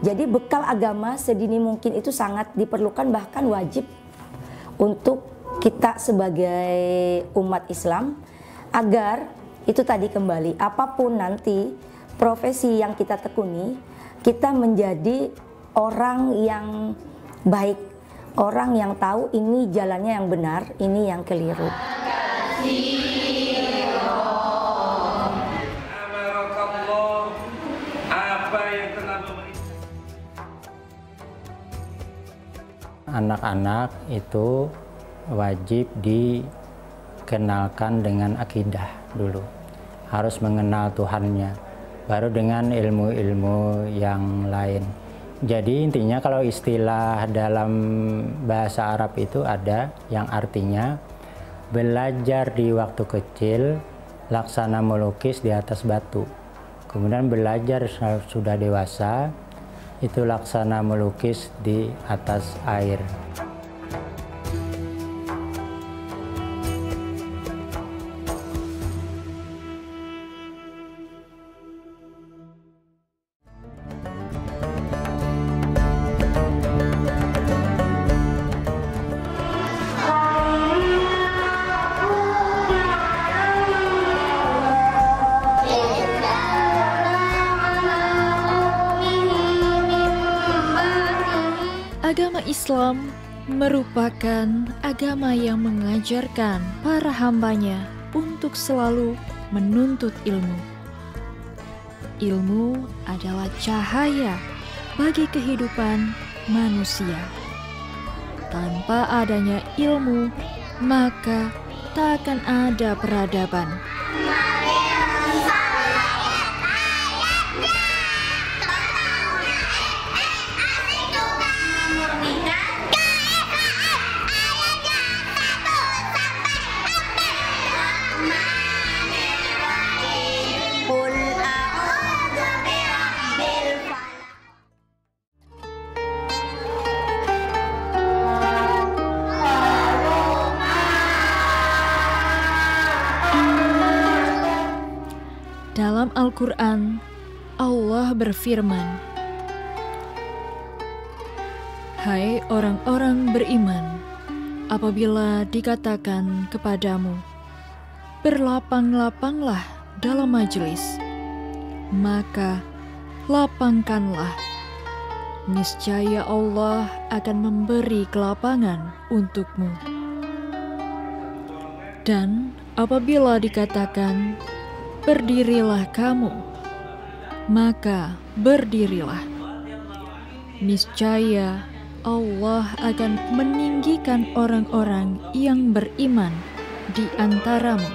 Jadi bekal agama sedini mungkin itu sangat diperlukan, bahkan wajib untuk kita sebagai umat Islam, agar itu tadi kembali, apapun nanti profesi yang kita tekuni, kita menjadi orang yang baik, orang yang tahu ini jalannya yang benar, ini yang keliru. Anak-anak itu wajib dikenalkan dengan akidah dulu, harus mengenal Tuhannya, baru dengan ilmu-ilmu yang lain. Jadi intinya kalau istilah dalam bahasa Arab itu ada yang artinya belajar di waktu kecil laksana melukis di atas batu, kemudian belajar sudah dewasa itu laksana melukis di atas air. Agama Islam merupakan agama yang mengajarkan para hambanya untuk selalu menuntut ilmu. Ilmu adalah cahaya bagi kehidupan manusia. Tanpa adanya ilmu, maka tak akan ada peradaban. Dalam Al-Quran, Allah berfirman, "Hai orang-orang beriman, apabila dikatakan kepadamu, berlapang-lapanglah dalam majelis, maka lapangkanlah. Niscaya Allah akan memberi kelapangan untukmu. Dan apabila dikatakan, berdirilah kamu, maka berdirilah. Niscaya Allah akan meninggikan orang-orang yang beriman di antaramu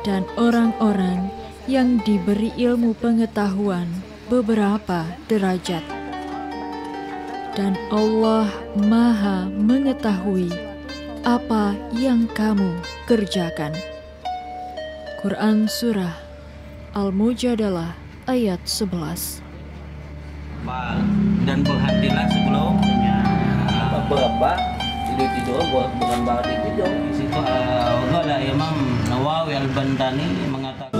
dan orang-orang yang diberi ilmu pengetahuan beberapa derajat. Dan Allah Maha mengetahui apa yang kamu kerjakan." Quran Surah Al-Mujadalah ayat 11. Dan berhentilah sebelum berapa tidur bukan banget tidur. Di situ ada Imam Nawawi Al-Bantani mengatakan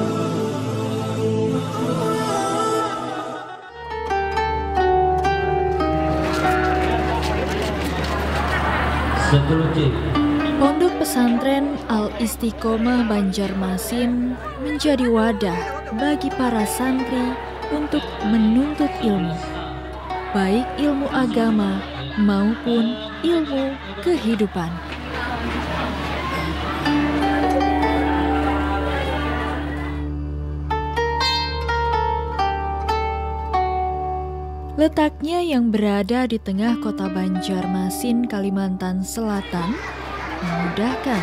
Pondok Pesantren Al-Istiqomah Banjarmasin menjadi wadah bagi para santri untuk menuntut ilmu, baik ilmu agama maupun ilmu kehidupan. Letaknya yang berada di tengah kota Banjarmasin, Kalimantan Selatan, memudahkan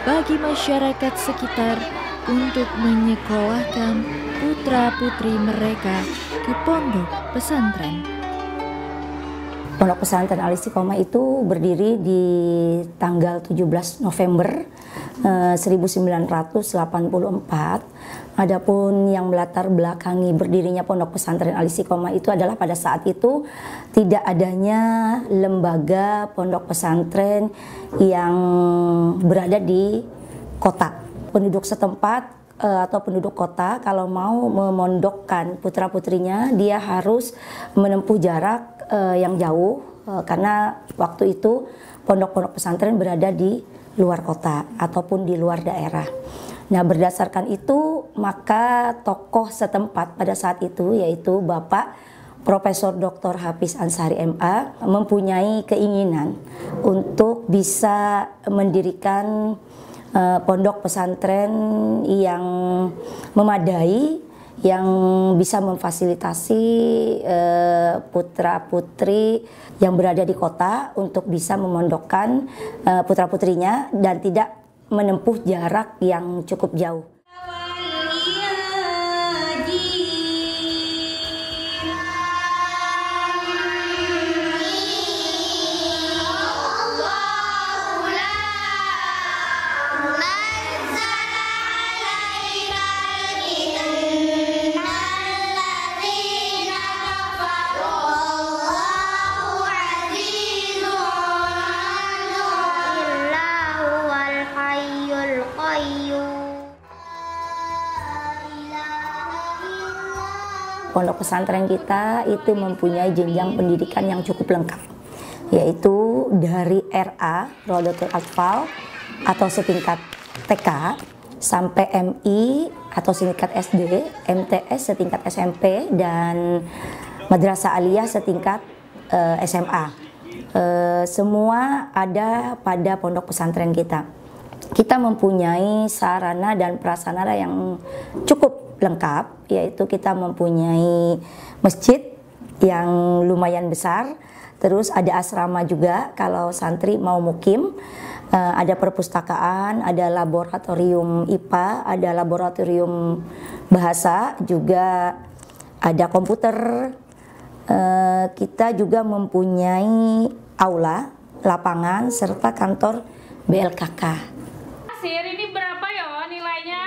bagi masyarakat sekitar untuk menyekolahkan putra-putri mereka ke pondok pesantren. Pondok Pesantren Al-Istiqomah itu berdiri di tanggal 17 November 1984. Adapun yang melatar belakangi berdirinya Pondok Pesantren Al-Istiqomah itu adalah pada saat itu tidak adanya lembaga pondok pesantren yang berada di kota. Penduduk setempat atau penduduk kota kalau mau memondokkan putra-putrinya, dia harus menempuh jarak yang jauh karena waktu itu pondok-pondok pesantren berada di luar kota ataupun di luar daerah. Nah, berdasarkan itu maka tokoh setempat pada saat itu yaitu Bapak Profesor Dr. Hafiz Ansari MA mempunyai keinginan untuk bisa mendirikan pondok pesantren yang memadai, yang bisa memfasilitasi putra-putri yang berada di kota untuk bisa memondokkan putra-putrinya dan tidak menempuh jarak yang cukup jauh. Pondok pesantren kita itu mempunyai jenjang pendidikan yang cukup lengkap, yaitu dari RA, Rodatul Atfal, atau setingkat TK, sampai MI atau setingkat SD, MTS setingkat SMP, dan Madrasah Aliyah setingkat SMA. Semua ada pada pondok pesantren kita. Kita mempunyai sarana dan prasarana yang cukup lengkap, yaitu kita mempunyai masjid yang lumayan besar, terus ada asrama juga kalau santri mau mukim, ada perpustakaan, ada laboratorium IPA, ada laboratorium bahasa, juga ada komputer. Kita juga mempunyai aula, lapangan, serta kantor BLKK. Ini berapa ya nilainya?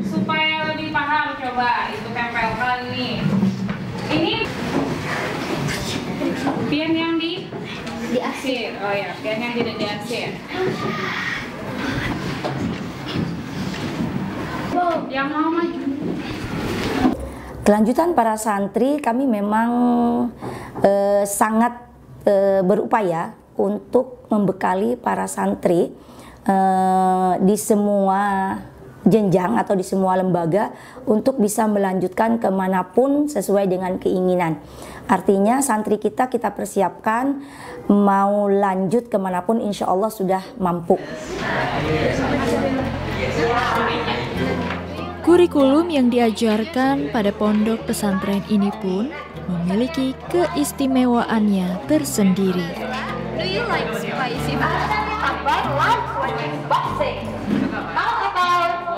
Supaya lebih paham, coba itu tempelkan nih. Ini pian yang diarsir. Oh ya, pian yang tidak diarsir. Yang mau maju. Kelanjutan para santri, kami memang sangat berupaya untuk membekali para santri di semua jenjang atau di semua lembaga untuk bisa melanjutkan kemanapun sesuai dengan keinginan. Artinya santri kita persiapkan mau lanjut kemanapun insya Allah sudah mampu. Kurikulum yang diajarkan pada pondok pesantren ini pun memiliki keistimewaannya tersendiri. Do you like spicy food?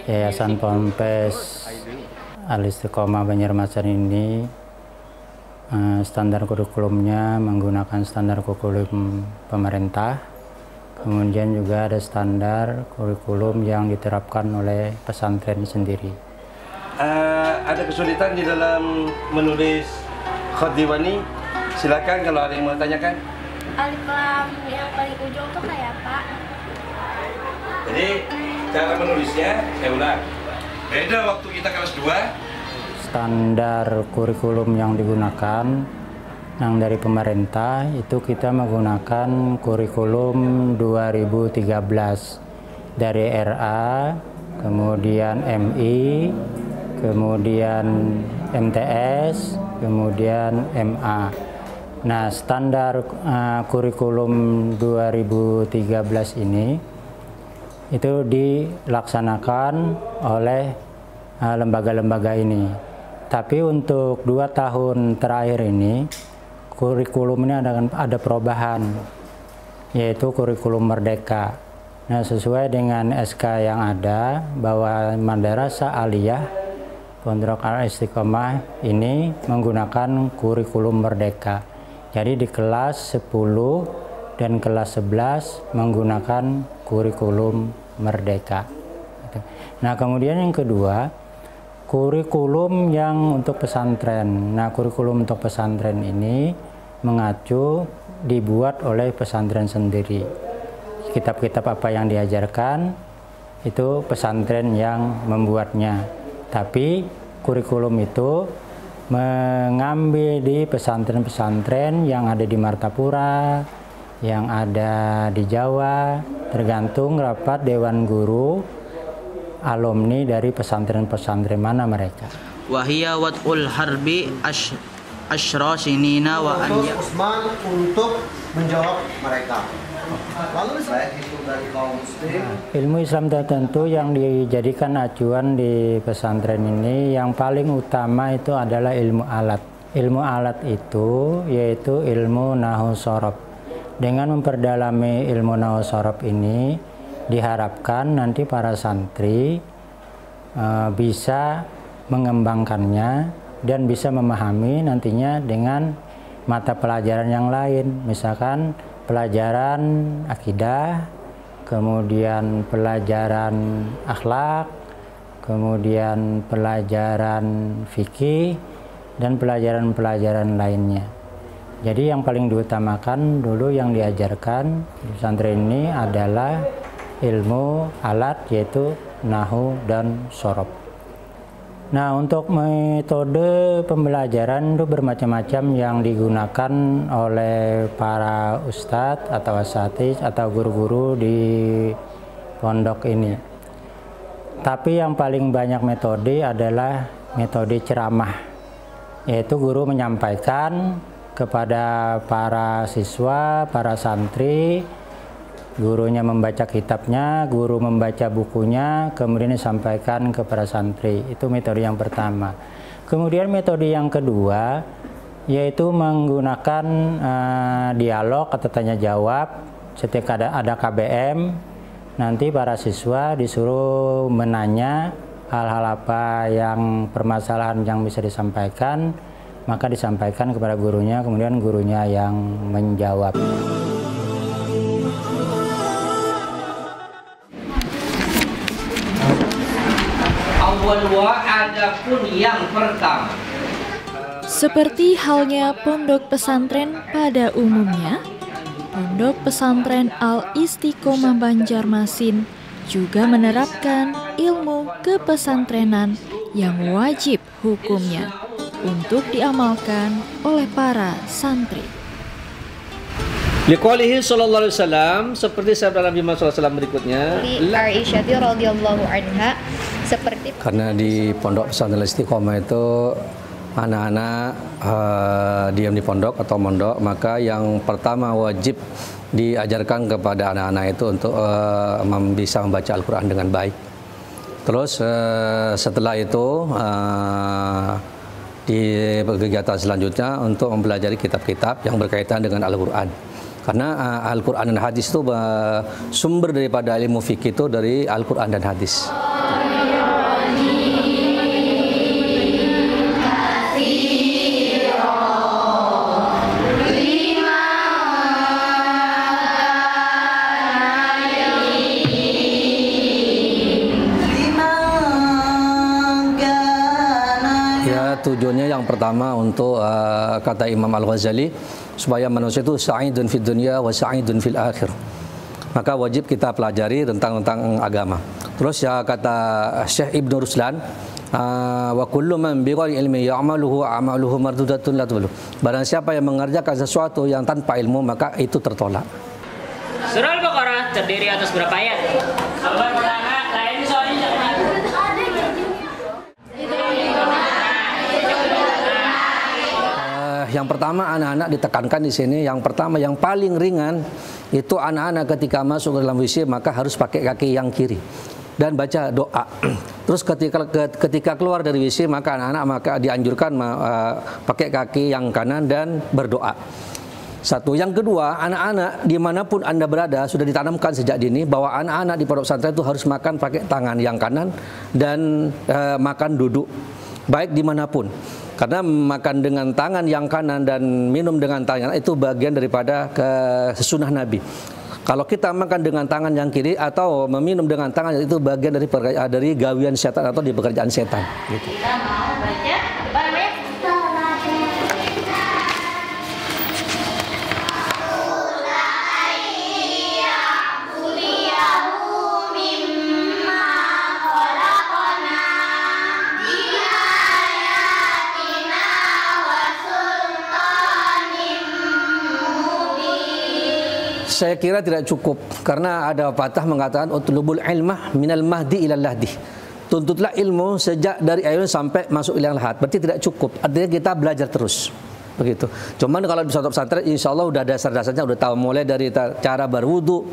Yayasan Ponpes Al-Istiqomah Banjarmasin ini standar kurikulumnya menggunakan standar kurikulum pemerintah, kemudian juga ada standar kurikulum yang diterapkan oleh pesantren sendiri. Ada kesulitan di dalam menulis khot diwani? Silakan kalau ada yang mau tanyakan. Alif lam yang paling ujung tuh kayak apa? Jadi cara menulisnya, saya ulang, beda waktu kita kelas 2. Standar kurikulum yang digunakan yang dari pemerintah itu kita menggunakan kurikulum 2013 dari RA, kemudian MI, kemudian MTS, kemudian MA. Nah, standar kurikulum 2013 ini itu dilaksanakan oleh lembaga-lembaga ini. Tapi untuk 2 tahun terakhir ini kurikulum ini ada perubahan, yaitu kurikulum merdeka. Nah, sesuai dengan SK yang ada bahwa Madrasah Aliyah Pondok Al-Istiqomah ini menggunakan kurikulum merdeka. Jadi di kelas 10 dan kelas 11 menggunakan kurikulum merdeka. Nah, kemudian yang kedua, kurikulum yang untuk pesantren. Nah, kurikulum untuk pesantren ini mengacu dibuat oleh pesantren sendiri. Kitab-kitab apa yang diajarkan itu pesantren yang membuatnya. Tapi kurikulum itu mengambil di pesantren-pesantren yang ada di Martapura, yang ada di Jawa, tergantung rapat dewan guru alumni dari pesantren-pesantren mana mereka. Wahia wad'ul harbi asyra sinina wa an Usman untuk menjawab mereka. Lalu saya itu dari kaum muslim. Ilmu Islam tertentu yang dijadikan acuan di pesantren ini yang paling utama itu adalah ilmu alat. Ilmu alat itu yaitu ilmu nahwu shorof. Dengan memperdalami ilmu nahwu shorof ini diharapkan nanti para santri bisa mengembangkannya dan bisa memahami nantinya dengan mata pelajaran yang lain, misalkan pelajaran akidah, kemudian pelajaran akhlak, kemudian pelajaran fikih, dan pelajaran-pelajaran lainnya. Jadi yang paling diutamakan dulu yang diajarkan di pesantren ini adalah ilmu alat, yaitu nahwu dan shorof. Nah, untuk metode pembelajaran itu bermacam-macam yang digunakan oleh para ustadz atau asatiz atau guru-guru di pondok ini. Tapi yang paling banyak metode adalah metode ceramah, yaitu guru menyampaikan kepada para siswa, para santri, gurunya membaca kitabnya, guru membaca bukunya, kemudian disampaikan kepada santri. Itu metode yang pertama. Kemudian metode yang kedua yaitu menggunakan dialog atau tanya jawab. Setiap ada KBM, nanti para siswa disuruh menanya hal-hal apa yang permasalahan yang bisa disampaikan, maka disampaikan kepada gurunya, kemudian gurunya yang menjawab. Adapun yang pertama, seperti halnya pondok pesantren pada umumnya, Pondok Pesantren Al-Istiqomah Banjarmasin juga menerapkan ilmu kepesantrenan yang wajib hukumnya untuk diamalkan oleh para santri. liqaulihi sallallahu alaihi wasallam, seperti sabda Nabi Muhammad sallallahu alaihi wasallam berikutnya, Aisyah radhiyallahu anha, seperti karena di Pondok Pesantren Istiqomah itu anak-anak diam di pondok atau mondok, maka yang pertama wajib diajarkan kepada anak-anak itu untuk bisa membaca Al-Quran dengan baik. Terus setelah itu di kegiatan selanjutnya untuk mempelajari kitab-kitab yang berkaitan dengan Al-Quran. Karena Al-Quran dan hadis itu sumber daripada ilmu fikih itu dari Al-Quran dan hadis. Tujuannya yang pertama untuk kata Imam Al-Ghazali, supaya manusia itu sa'idun fid dunya wa sa'idun fil akhir. Maka wajib kita pelajari tentang agama. Terus ya kata Syekh Ibn Ruslan, wa kullu man bighairi ilmi ya'maluhu a'maluhu mardudatun la tublu. Barang siapa yang mengerjakan sesuatu yang tanpa ilmu, maka itu tertolak. Surah Al-Baqarah terdiri atas berapa ayat? Soal pertama, lain soalnya yang pertama anak-anak ditekankan di sini, yang pertama yang paling ringan itu anak-anak ketika masuk ke dalam WC maka harus pakai kaki yang kiri dan baca doa. Terus ketika keluar dari WC maka anak-anak maka dianjurkan pakai kaki yang kanan dan berdoa. Satu. Yang kedua, anak-anak dimanapun Anda berada sudah ditanamkan sejak dini bahwa anak-anak di pondok pesantren itu harus makan pakai tangan yang kanan dan makan duduk, baik dimanapun. Karena makan dengan tangan yang kanan dan minum dengan tangan itu bagian daripada sunnah Nabi. Kalau kita makan dengan tangan yang kiri atau meminum dengan tangan itu bagian dari gawian setan atau di pekerjaan setan. Gitu. kita mau baca Saya kira tidak cukup karena ada patah mengatakan utlubul ilmah minal mahdi ilal lahdi. Tuntutlah ilmu sejak dari ayun sampai masuk ilang lahat. Berarti tidak cukup. Artinya kita belajar terus. Begitu. Cuman kalau di suatu pesantren insya Allah udah dasar-dasarnya udah tahu, mulai dari cara berwudu,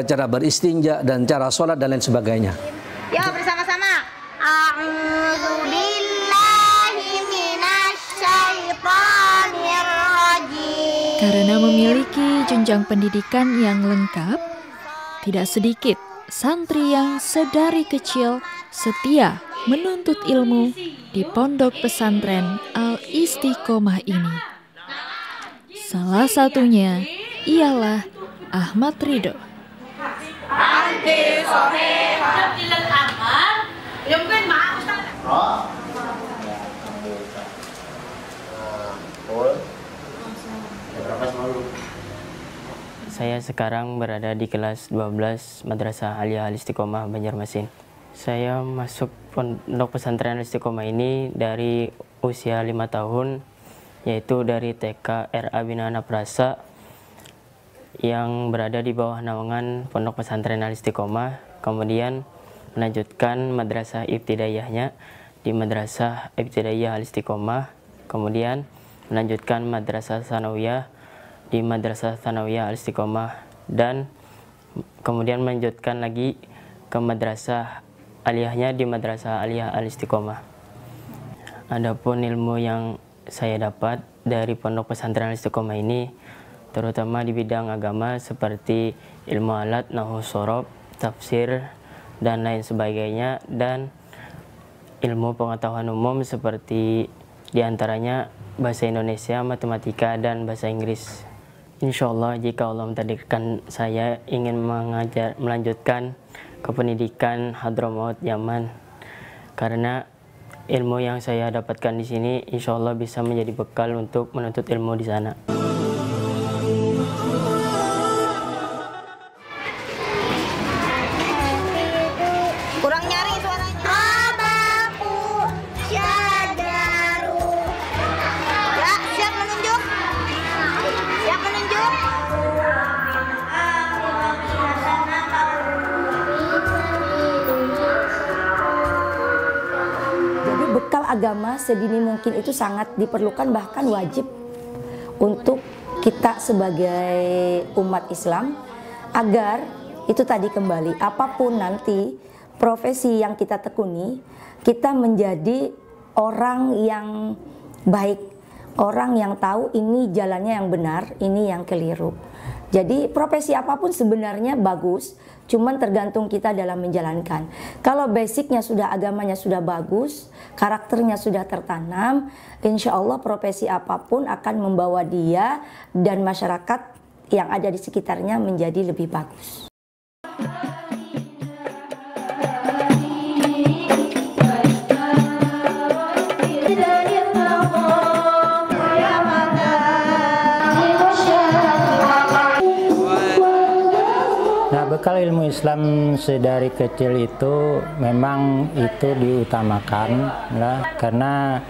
cara beristinja dan cara sholat dan lain sebagainya. Ya bersama-sama. A'udzubillahi minasyaitonir rajim. Karena memiliki jenjang pendidikan yang lengkap, tidak sedikit santri yang sedari kecil setia menuntut ilmu di pondok pesantren Al-Istiqomah ini. Salah satunya ialah Ahmad Ridho. Saya sekarang berada di kelas 12 Madrasah Aliyah Al-Istiqomah Banjarmasin. Saya masuk pondok pesantren Al-Istiqomah ini dari usia 5 tahun, yaitu dari TK RA Binaan Prasa yang berada di bawah naungan pondok pesantren Al-Istiqomah, kemudian melanjutkan madrasah ibtidaiyahnya di Madrasah Ibtidaiyah Al-Istiqomah, kemudian melanjutkan madrasah sanawiyah di Madrasah Sanawiyah Al-Istiqomah, dan kemudian melanjutkan lagi ke madrasah aliyahnya di Madrasah Aliyah Al-Istiqomah. Adapun ilmu yang saya dapat dari pondok pesantren Al-Istiqomah ini terutama di bidang agama seperti ilmu alat, nahwu shorof, tafsir dan lain sebagainya, dan ilmu pengetahuan umum seperti diantaranya bahasa Indonesia, matematika, dan bahasa Inggris. Insya Allah jika Allah mentakdirkan saya ingin melanjutkan ke pendidikan Hadramaut Yaman, karena ilmu yang saya dapatkan di sini insya Allah bisa menjadi bekal untuk menuntut ilmu di sana. Kurang nyari suaranya. Abaku syadaru. Ya, siap menunjuk? Siap menunjuk? Jadi bekal agama sedini mungkin itu sangat diperlukan, bahkan wajib untuk kita sebagai umat Islam, agar itu tadi kembali apapun nanti profesi yang kita tekuni, kita menjadi orang yang baik, orang yang tahu ini jalannya yang benar, ini yang keliru. Jadi profesi apapun sebenarnya bagus, cuman tergantung kita dalam menjalankan. Kalau basicnya sudah, agamanya sudah bagus, karakternya sudah tertanam, insya Allah profesi apapun akan membawa dia dan masyarakat yang ada di sekitarnya menjadi lebih bagus. Bekal ilmu Islam sedari kecil itu memang itu diutamakan lah, karena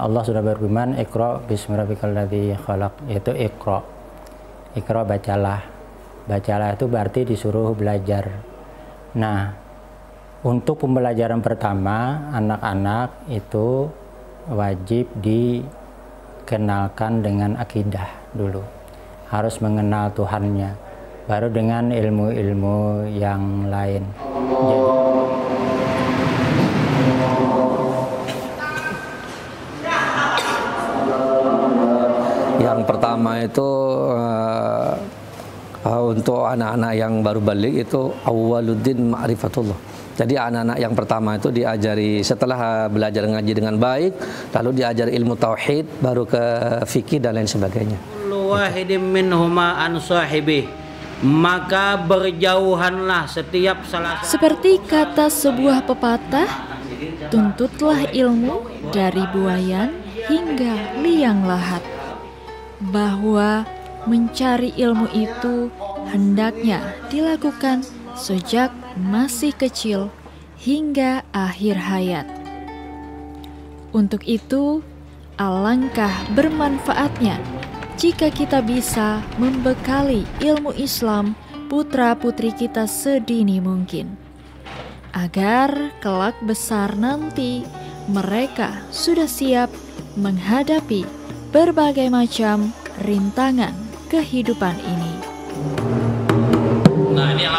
Allah sudah berfirman, Iqra bismi rabbikal ladzi khalaq, yaitu Iqra. Iqra, bacalah. Bacalah itu berarti disuruh belajar. Nah, untuk pembelajaran pertama anak-anak itu wajib dikenalkan dengan akidah dulu. Harus mengenal Tuhannya, baru dengan ilmu-ilmu yang lain. Yang pertama itu untuk anak-anak yang baru balik itu awwaluddin ma'rifatullah. Jadi anak-anak yang pertama itu diajari setelah belajar ngaji dengan baik, lalu diajari ilmu tauhid, baru ke fikih dan lain sebagainya. Kullu wahidin minhuma an sahibih, maka berjauhanlah setiap salah satu. Seperti kata sebuah pepatah, tuntutlah ilmu dari buayan hingga liang lahat. Bahwa mencari ilmu itu hendaknya dilakukan sejak masih kecil hingga akhir hayat. Untuk itu, alangkah bermanfaatnya jika kita bisa membekali ilmu Islam putra-putri kita sedini mungkin, agar kelak besar nanti mereka sudah siap menghadapi berbagai macam rintangan kehidupan ini. Nah, ini yang